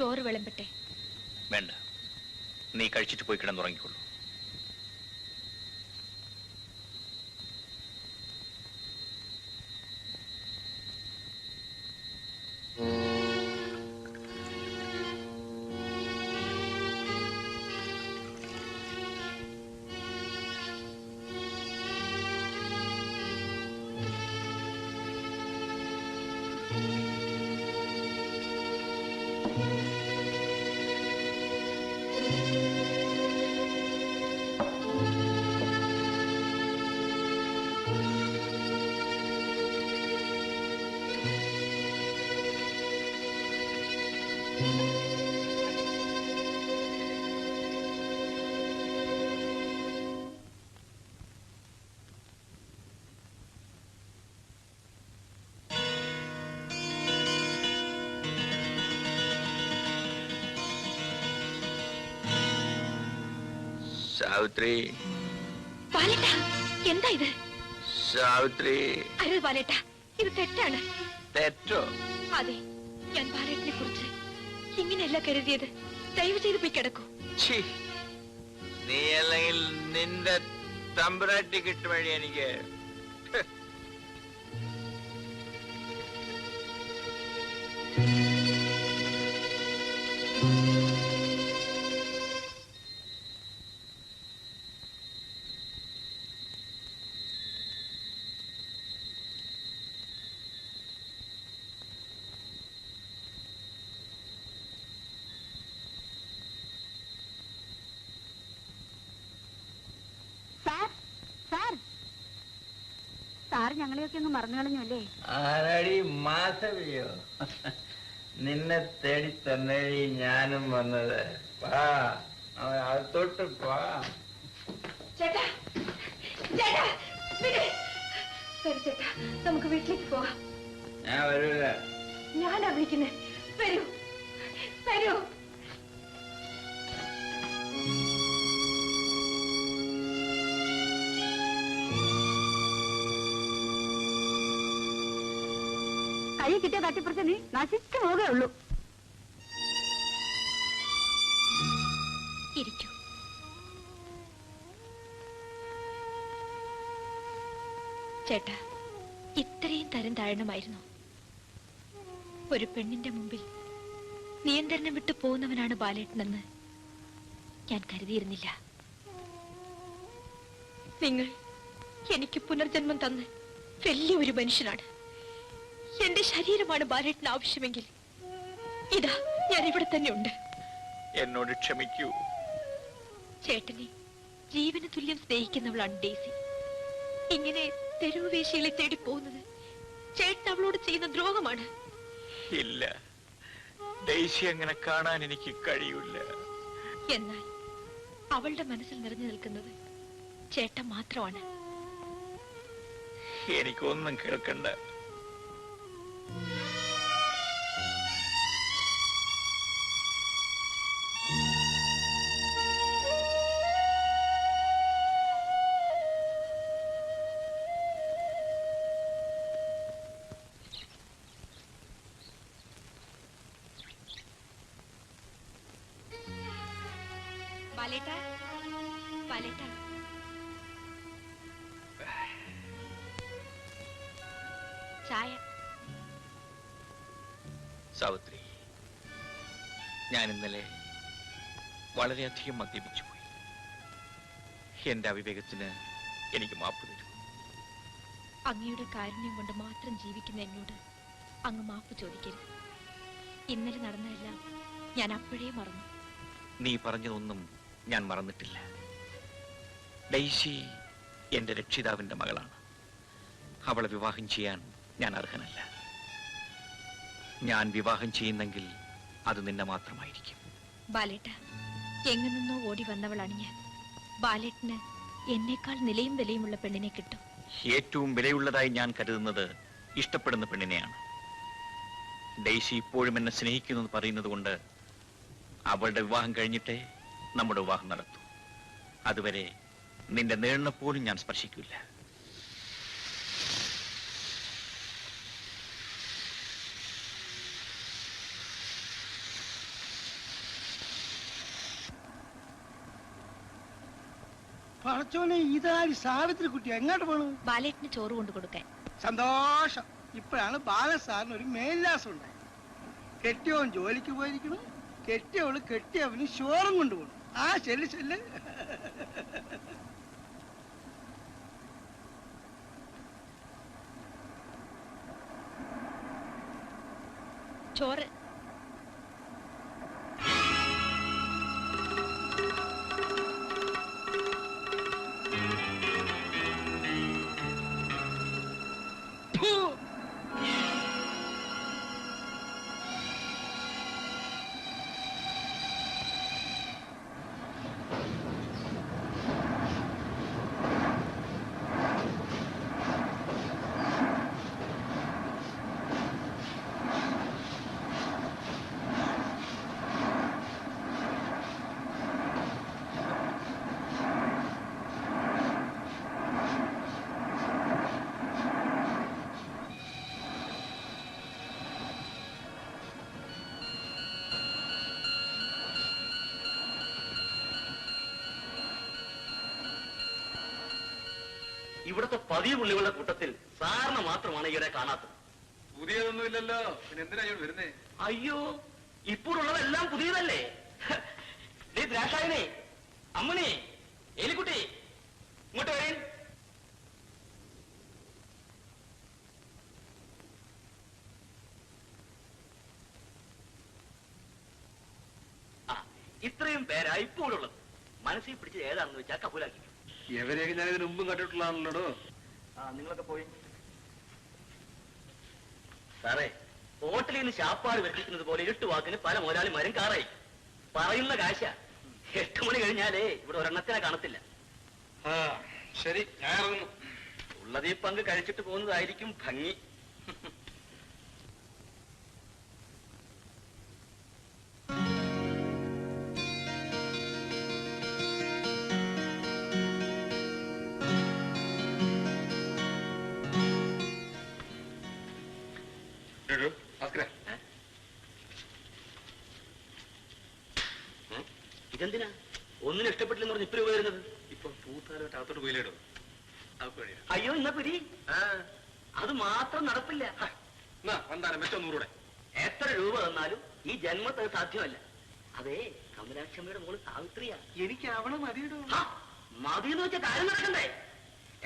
ചോറ് വിളമ്പട്ടെ? വേണ്ട, നീ കഴിച്ചിട്ട് പോയി കിടന്നുറങ്ങിക്കൊള്ളൂ. സാവിത്രി, എന്താ ഇത്? സാവിത്രി, അരുത് ബാലേട്ട, ഇത് തെറ്റാണ്. തെറ്റോ? അതെ, ഞാൻ ബാലേട്ടനെ കുറിച്ച് ഇങ്ങനെയല്ല കരുതിയത്. ദയവ് ചെയ്ത് പോയി കിടക്കൂ. നീ അല്ലെങ്കിൽ നിന്റെ തമ്പുരാട്ടി കിട്ടും വഴി എനിക്ക്. സാർ ഞങ്ങളെയൊക്കെ ഒന്ന് മറന്നു കളഞ്ഞല്ലേ? ആരാടി മാധവിയോ? നിന്നെ തേടി തന്നെ ഞാനും വന്നത്. അകത്തോട്ട് പോ. ചേട്ടാ, ചേട്ടാ, ചേട്ടാ, നമുക്ക് വീട്ടിലേക്ക് പോവാം. ഞാൻ വരൂല. ഞാനാ വിളിക്കുന്നത്. വരൂ, വരൂ. കൈ കിട്ടിയ തട്ടിപ്പറിച്ച് നീ നശിച്ചു പോകേ ഉള്ളൂ. ഇരിക്കൂ. ചേട്ടാ, ഇത്രയും തരം താഴണമായിരുന്നു. ഒരു പെണ്ണിന്റെ മുമ്പിൽ നിയന്ത്രണം വിട്ടു പോകുന്നവനാണ് ബാലേട്ടനെന്ന് ഞാൻ കരുതിയിരുന്നില്ല. നിങ്ങൾ എനിക്ക് പുനർജന്മം തന്ന് വലിയൊരു മനുഷ്യനാണ്. എന്റെ ശരീരമാണ് ബാലേട്ടന് ആവശ്യമെങ്കിൽ ഇതാ ഞാൻ ഇവിടെ തന്നെ ഉണ്ട്. എന്നോട് ക്ഷമിക്കൂ. ചേട്ടനെ ജീവന് തുല്യം സ്നേഹിക്കുന്നവളാണ് ഡെയ്സി. ഇങ്ങനെ തെരുവ് വേശികളെ തേടി പോകുന്നത് ചേട്ടൻ അവളോട് ചെയ്യുന്ന ദ്രോഹമാണ്. ഇല്ല, ഡെയ്സി അങ്ങനെ കാണാൻ എനിക്ക് കഴിയില്ല. എന്നാൽ അവളുടെ മനസ്സിൽ നിറഞ്ഞു നിൽക്കുന്നത് ചേട്ടൻ മാത്രമാണ്. എനിക്കൊന്നും കേൾക്കണ്ട. ബാലേട്ടാ, ബാലേട്ടാ, ചായ. സാവിത്രി, ഞാൻ ഇന്നലെ വളരെയധികം മദ്യപിച്ചു പോയി. എന്റെ അവിവേകത്തിന് എനിക്ക് മാപ്പ് തരൂ. അങ്ങയുടെ കാരുണ്യം കൊണ്ട് മാത്രം ജീവിക്കുന്ന എന്നോട് അങ്ങ് മാപ്പ് ചോദിക്കരുത്. ഇന്നലെ നടന്നതെല്ലാം ഞാൻ അപ്പോഴേ മറന്നു. നീ പറഞ്ഞതൊന്നും ഞാൻ മറന്നിട്ടില്ല. ഡെയ്സി എന്റെ രക്ഷിതാവിന്റെ മകളാണ്. അവളെ വിവാഹം ചെയ്യാൻ ഞാൻ അർഹനല്ല. ഞാൻ വിവാഹം ചെയ്യുന്നെങ്കിൽ അത് നിന്നെ മാത്രമായിരിക്കും. ബാലേട്ട, എങ്ങു നിന്നോ ഓടി വന്നവളാണ് ഞാൻ. ബാലേട്ടന് എന്നേക്കാൾ നിലയും വിലയുമുള്ള പെണ്ണിനെ കിട്ടും. ഏറ്റവും വിലയുള്ളതായി ഞാൻ കരുതുന്നത് ഇഷ്ടപ്പെടുന്ന പെണ്ണിനെയാണ്. ഡെയ്സി ഇപ്പോഴും എന്നെ സ്നേഹിക്കുന്നു പറയുന്നത് കൊണ്ട് അവളുടെ വിവാഹം കഴിഞ്ഞിട്ടേ നമ്മുടെ വിവാഹം നടത്തൂ. അതുവരെ നിന്റെ നേരിനെ പോലും ഞാൻ സ്പർശിക്കില്ല. പടച്ചോനെ ഇതാരി സാവിത്രി കുട്ടി എങ്ങോട്ട് പോണു? ബാലേട്ടിന് ചോറ് കൊണ്ടു കൊടുക്കാൻ. സന്തോഷം. ഇപ്പോഴാണ് ബാലസാറിന് ഒരു മേൽലാസം ഉണ്ടായത്. കെട്ടിയവൻ ജോലിക്ക് പോയിരിക്കണം, കെട്ടിയവള് കെട്ടിയവന് ചോറും കൊണ്ടുപോകണം. ആ ചെല്ല് ചെല്ല്. ചോറ്. ഇവിടുത്തെ പതിവ് പുള്ളികളുടെ കൂട്ടത്തിൽ സാറിന് മാത്രമാണ് ഇവരെ കാണാത്തത്. പുതിയതൊന്നുമില്ലല്ലോ, പിന്നെ എന്തിനാ ഇങ്ങോട്ട് വരുന്നേ? അയ്യോ, ഇപ്പോഴുള്ളതെല്ലാം പുതിയതല്ലേ? ദ്രാക്ഷായനെ, അമ്മണി, എലിക്കുട്ടി, ഇങ്ങോട്ട് വരേൻ. ഇത്രയും പേരാ ഇപ്പോഴുള്ളത്. മനസ്സിൽ പിടിച്ചത് ഏതാണെന്ന് വെച്ചാൽ കബൂലാക്കി. എവരെയൊക്കെ ഞാൻ ഇതിന് മുമ്പും കണ്ടിട്ടുള്ളതാണല്ലോ. നിങ്ങളൊക്കെ പോയി. സാറേ, ഹോട്ടലിൽ നിന്ന് ശാപ്പാട് വെട്ടിക്കുന്നത് പോലെ 8 വാക്കിന് പല മുതലാളിമാരും കാറായി. പറയുന്ന കാശ 8 മണി കഴിഞ്ഞാലേ ഇവിടെ ഒരെണ്ണത്തിനെ കാണത്തില്ല. ശരി, ഞാൻ ഇറങ്ങുന്നു. ഉള്ളത് ഈ പങ്ക് കഴിച്ചിട്ട് പോകുന്നതായിരിക്കും ഭംഗി. ഇതെന്തിനാ ഒന്നിനും ഇഷ്ടപ്പെട്ടില്ലെന്ന് പറഞ്ഞ് ഇപ്പൊ വരുന്നത്? ഇപ്പൊ പൂത്താലോട്ട് അകത്തോട്ട് പോയില്ലേടോ? അയ്യോ, ഇന്ന പിരി അത് മാത്രം നടപ്പില്ല. വന്താനം വെച്ചോ 100 രൂപ. എത്ര രൂപ തന്നാലും ഈ ജന്മത്ത് അത് സാധ്യമല്ല. അതേ, കമലാക്ഷമ്മയുടെ മോള് സാവിത്രിയാ. എനിക്ക് അവളെ മതിയിടോ. മതിയെന്ന് വെച്ച കാര്യം നടക്കണ്ടേ?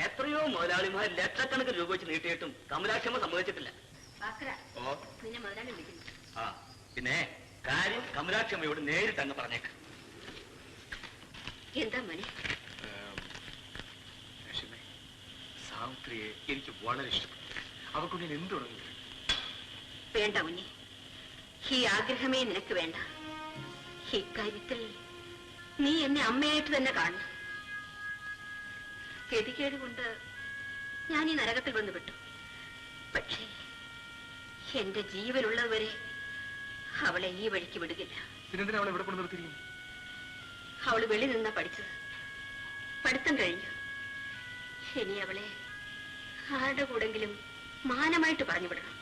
എത്രയോ മുതലാളിമാർ ലക്ഷക്കണക്കിന് രൂപ വെച്ച് നീട്ടിയിട്ടും കമലാക്ഷമ്മ സമ്മതിച്ചിട്ടില്ല. പിന്നെ കാര്യം കമലാക്ഷമ്മയോട് നേരിട്ട് അങ്ങ് പറഞ്ഞേക്ക്. എന്താ മണി? സാവിത്രിയെ എനിക്ക് വളരെ ഇഷ്ടപ്പെട്ടു. അവക്കൊണ്ട് ഞാൻ എന്ത് തുടങ്ങി? വേണ്ട മുനി, ഈ ആഗ്രഹമേ നിനക്ക് വേണ്ട. ഇക്കാര്യത്തിൽ നീ എന്നെ അമ്മയായിട്ട് തന്നെ കാണണം. ഗതികേട് കൊണ്ട് ഞാൻ ഈ നരകത്തിൽ വന്നു വിട്ടു. പക്ഷേ എന്റെ ജീവനുള്ളവരെ അവളെ ഈ വഴിക്ക് വിടുകില്ല. പിന്നെന്തിനാ അവളെ ഇവിടെ കൊണ്ട് നിർത്തിയിരിക്കും? അവള് വെളി നിന്നാ പഠിച്ചത്. പഠിത്തം കഴിഞ്ഞു. ഇനി അവളെ ആരുടെ കൂടെങ്കിലും മാനമായിട്ട് പറഞ്ഞു വിടണം.